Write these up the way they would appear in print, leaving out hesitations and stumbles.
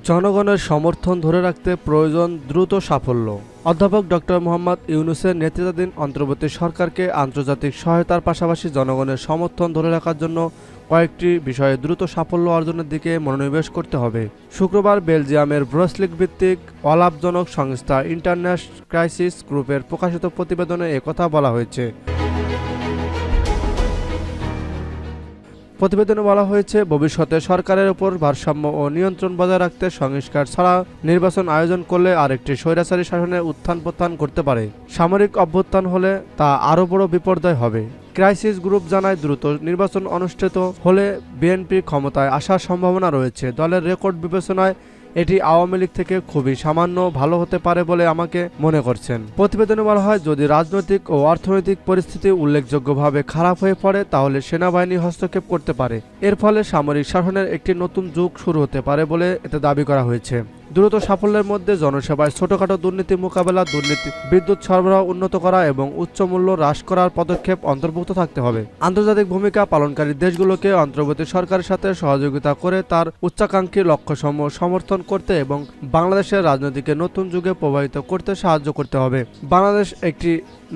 জনগণের সমর্থন ধরে রাখতে প্রয়োজন দ্রুত সাফল্য। অধ্যাপক ডক্টর মোহাম্মদ ইউনূসের নেতৃত্বাধীন অন্তর্বর্তী সরকারকে আন্তর্জাতিক সহায়তার পাশাপাশি জনগণের সমর্থন ধরে রাখার জন্য কয়েকটি বিষয়ে দ্রুত সাফল্য অর্জনের দিকে মনোনিবেশ করতে হবে। শুক্রবার বেলজিয়ামের ব্রুসেলস ভিত্তিক অলাভজনক সংস্থা ইন্টারন্যাশনাল ক্রাইসিস গ্রুপের প্রকাশিত প্রতিবেদনে একথা বলা হয়েছে। প্রতিবেদনে বলা হয়েছে, ভবিষ্যতে সরকারের উপর ভারসাম্য ও নিয়ন্ত্রণ বজায় রাখতে সংস্কার ছাড়া নির্বাচন আয়োজন করলে আরেকটি স্বৈরাচারী শাসনের উত্থান পত্থান করতে পারে। সামরিক অভ্যুত্থান হলে তা আরও বড় বিপর্যয় হবে। ক্রাইসিস গ্রুপ জানায়, দ্রুত নির্বাচন অনুষ্ঠিত হলে বিএনপি ক্ষমতায় আসার সম্ভাবনা রয়েছে। দলের রেকর্ড বিবেচনায় এটি আওয়ামী লীগ থেকে খুবই সামান্য ভালো হতে পারে বলে আমাকে মনে করছেন। প্রতিবেদনে বলা হয়, যদি রাজনৈতিক ও অর্থনৈতিক পরিস্থিতি উল্লেখযোগ্যভাবে খারাপ হয়ে পড়ে তাহলে সেনাবাহিনী হস্তক্ষেপ করতে পারে। এর ফলে সামরিক শাসনের একটি নতুন যুগ শুরু হতে পারে বলে এতে দাবি করা হয়েছে। দ্রুত সাফল্যের মধ্যে জনসেবায় ছোটখাটো দুর্নীতি মোকাবেলা, দুর্নীতি বিদ্যুৎ সরবরাহ উন্নত করা এবং উচ্চ মূল্য হ্রাস করার পদক্ষেপ অন্তর্ভুক্ত থাকতে হবে। আন্তর্জাতিক ভূমিকা পালনকারী দেশগুলোকে অন্তর্বর্তী সরকারের সাথে সহযোগিতা করে তার উচ্চাকাঙ্ক্ষী লক্ষ্যসমূহ সমর্থন করতে এবং বাংলাদেশের রাজনীতিকে নতুন যুগে প্রবাহিত করতে সাহায্য করতে হবে। বাংলাদেশ একটি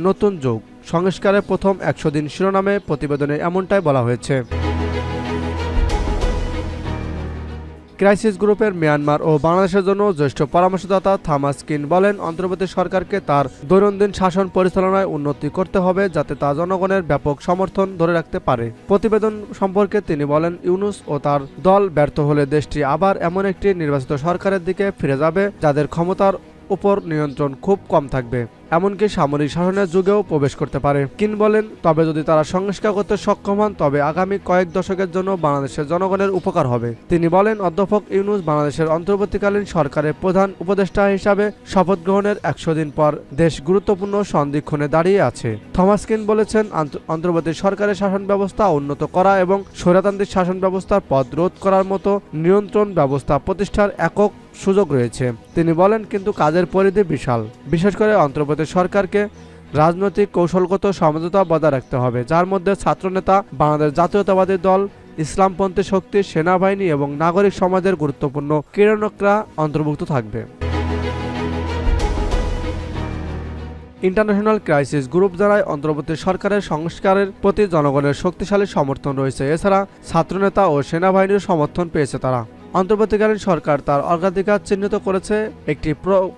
নতুন যুগ সংস্কারের প্রথম 100 দিন শিরোনামে প্রতিবেদনে এমনটাই বলা হয়েছে। ক্রাইসিস গ্রুপের মিয়ানমার ও বাংলাদেশের জন্য জ্যেষ্ঠ পরামর্শদাতা থমাস কিন বলেন, অন্তর্বর্তী সরকারকে তার দৈনন্দিন শাসন পরিচালনায় উন্নতি করতে হবে যাতে তা জনগণের ব্যাপক সমর্থন ধরে রাখতে পারে। প্রতিবেদন সম্পর্কে তিনি বলেন, ইউনূস ও তার দল ব্যর্থ হলে দেশটি আবার এমন একটি নির্বাচিত সরকারের দিকে ফিরে যাবে যাদের ক্ষমতার উপর নিয়ন্ত্রণ খুব কম থাকবে, এমনকি সামরিক শাসনের যুগেও প্রবেশ করতে পারে। কিন বলেন, তবে যদি তারা সংস্কার করতে সক্ষম হন তবে আগামী কয়েক দশকের জন্য বাংলাদেশের জনগণের উপকার হবে। তিনি বলেন, অধ্যাপক ইউনূস বাংলাদেশের অন্তর্বর্তীকালীন সরকারের প্রধান উপদেষ্টা হিসাবে শপথ গ্রহণের 100 দিন পর দেশ গুরুত্বপূর্ণ সন্ধিক্ষণে দাঁড়িয়ে আছে। থমাস কিন বলেছেন, অন্তর্বর্তী সরকারের শাসন ব্যবস্থা উন্নত করা এবং স্বৈরতান্ত্রিক শাসন ব্যবস্থার পথ রোধ করার মতো নিয়ন্ত্রণ ব্যবস্থা প্রতিষ্ঠার একক সুযোগ রয়েছে। তিনি বলেন, কিন্তু কাজের পরিধি বিশাল। বিশেষ করে অন্তর্বর্তী সরকারকে রাজনৈতিক কৌশলগত সমঝোতা বজায় রাখতে হবে, যার মধ্যে ছাত্রনেতা, বাংলাদেশ জাতীয়তাবাদী দল, ইসলামপন্থী শক্তি, সেনাবাহিনী এবং নাগরিক সমাজের গুরুত্বপূর্ণ ক্রীড়নকরা অন্তর্ভুক্ত থাকবে। ইন্টারন্যাশনাল ক্রাইসিস গ্রুপ জানায়, অন্তর্বর্তী সরকারের সংস্কারের প্রতি জনগণের শক্তিশালী সমর্থন রয়েছে। এছাড়া ছাত্রনেতা ও সেনাবাহিনীর সমর্থন পেয়েছে তারা। অন্তর্বর্তীকালীন সরকার তার অগ্রাধিকার চিহ্নিত করেছে, একটি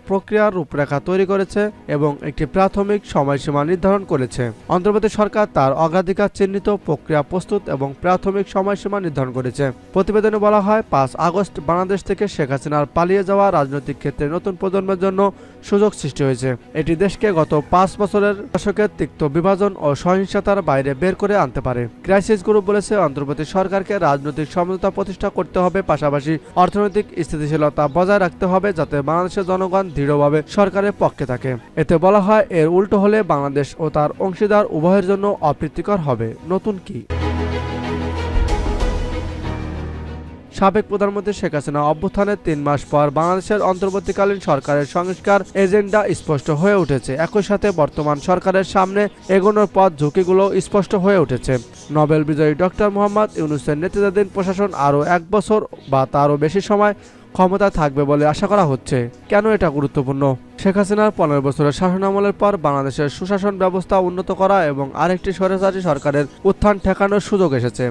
প্রক্রিয়ার রূপরেখা তৈরি করেছে এবং একটি প্রাথমিক সময়সীমা নির্ধারণ করেছে। অন্তর্বর্তী সরকার তার অগ্রাধিকার চিহ্নিত প্রক্রিয়া প্রস্তুত এবং প্রাথমিক সময়সীমা নির্ধারণ করেছে। প্রতিবেদনে বলা হয়, 5 আগস্ট বাংলাদেশ থেকে শেখ হাসিনার পালিয়ে যাওয়া রাজনৈতিক ক্ষেত্রে নতুন প্রজন্মের জন্য সুযোগ সৃষ্টি হয়েছে। এটি দেশকে গত 5 বছরের দশকের তিক্ত বিভাজন ও সহিংসতার বাইরে বের করে আনতে পারে। ক্রাইসিস গ্রুপ বলেছে, অন্তর্বর্তী সরকারকে রাজনৈতিক সমঝোতা প্রতিষ্ঠা করতে হবে, পাশাপাশি অর্থনৈতিক স্থিতিশীলতা বজায় রাখতে হবে যাতে বাংলাদেশের জনগণ দৃঢ়ভাবে সরকারের পক্ষে থাকে। এতে বলা হয়, এর উল্টো হলে বাংলাদেশ ও তার অংশীদার উভয়ের জন্য অপ্রীতিকর হবে। নতুন কি? সাবেক প্রধানমন্ত্রী শেখ হাসিনা অভ্যুত্থানের 3 মাস পর বাংলাদেশের অন্তর্বর্তীকালীন সরকারের সংস্কার এজেন্ডা স্পষ্ট হয়ে উঠেছে। একই সাথে বর্তমান সরকারের সামনে এগোনোর পথ ঝুঁকিগুলো স্পষ্ট হয়ে উঠেছে। নোবেল বিজয়ী ডক্টর মোহাম্মদ ইউনূসের নেতৃত্বাধীন প্রশাসন আরও 1 বছর বা তারও বেশি সময় ক্ষমতা থাকবে বলে আশা করা হচ্ছে। কেন এটা গুরুত্বপূর্ণ? শেখ হাসিনার 15 বছরের শাসনামলের পর বাংলাদেশের সুশাসন ব্যবস্থা উন্নত করা এবং আরেকটি স্বৈরাচারী সরকারের উত্থান ঠেকানোর সুযোগ এসেছে।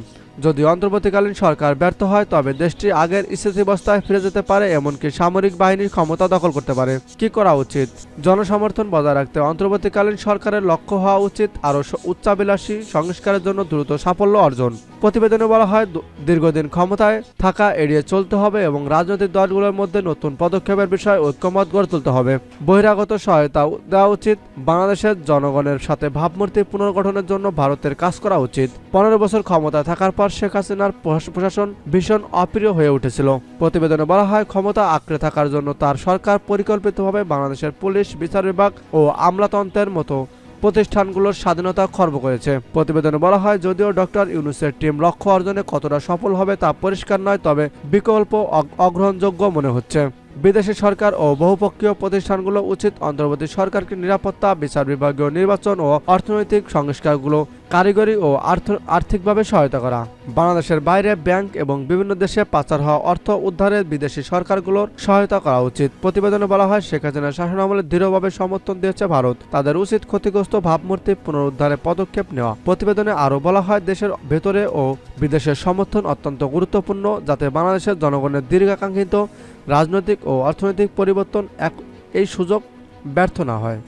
যদি অন্তর্বর্তীকালীন সরকার ব্যর্থ হয় তবে দেশটি আগের স্থিতাবস্থায় ফিরে যেতে পারে, এমনকি সামরিক বাহিনীর ক্ষমতা দখল করতে পারে। কি করা উচিত? জনসমর্থন বজায় রাখতে অন্তর্বর্তীকালীন সরকারের লক্ষ্য হওয়া উচিত আরও উচ্চাভিলাষী সংস্কারের জন্য দ্রুত সাফল্য অর্জন। প্রতিবেদনে বলা হয়, দীর্ঘদিন ক্ষমতায় থাকা এড়িয়ে চলতে হবে এবং রাজনৈতিক দলগুলোর মধ্যে নতুন পদক্ষেপের বিষয়ে ঐক্যমত গড়ে তুলতে হবে। বহিরাগত সহায়তা দেওয়া উচিত। বাংলাদেশের জনগণের সাথে ভাবমূর্তি পুনর্গঠনের জন্য ভারতের কাজ করা উচিত। 15 বছর ক্ষমতায় থাকার পর শেখ হাসিনার প্রশাসন ভীষণ অপ্রিয় হয়ে উঠেছিল। প্রতিবেদনে বলা হয়, ক্ষমতা আঁকড়ে থাকার জন্য তার সরকার পরিকল্পিতভাবে বাংলাদেশের পুলিশ, বিচার বিভাগ ও আমলাতন্ত্রের মতো প্রতিষ্ঠানগুলোর স্বাধীনতা খর্ব করেছে। প্রতিবেদনে বলা হয়, যদিও ডক্টর ইউনূসের টিম লক্ষ্য অর্জনে কতটা সফল হবে তা পরিষ্কার নয়, তবে বিকল্প অগ্রহণযোগ্য মনে হচ্ছে। বিদেশি সরকার ও বহুপক্ষীয় প্রতিষ্ঠানগুলো উচিত অন্তর্বর্তী সরকারকে নিরাপত্তা, বিচার বিভাগীয় নির্বাচন ও অর্থনৈতিক সংস্কারগুলো কারিগরি ও আর্থিকভাবে সহায়তা করা। বাংলাদেশের বাইরে ব্যাংক এবং বিভিন্ন দেশে পাচার হওয়া অর্থ উদ্ধারে বিদেশি সরকারগুলোর সহায়তা করা উচিত। প্রতিবেদনে বলা হয়, শেখ হাসিনার শাসনামলে দৃঢ়ভাবে সমর্থন দিয়েছে ভারত। তাদের উচিত ক্ষতিগ্রস্ত ভাবমূর্তি পুনরুদ্ধারে পদক্ষেপ নেওয়া। প্রতিবেদনে আরও বলা হয়, দেশের ভেতরে ও বিদেশের সমর্থন অত্যন্ত গুরুত্বপূর্ণ, যাতে বাংলাদেশের জনগণের দীর্ঘাকাঙ্ক্ষিত রাজনৈতিক ও অর্থনৈতিক পরিবর্তন এই সুযোগ ব্যর্থ না হয়।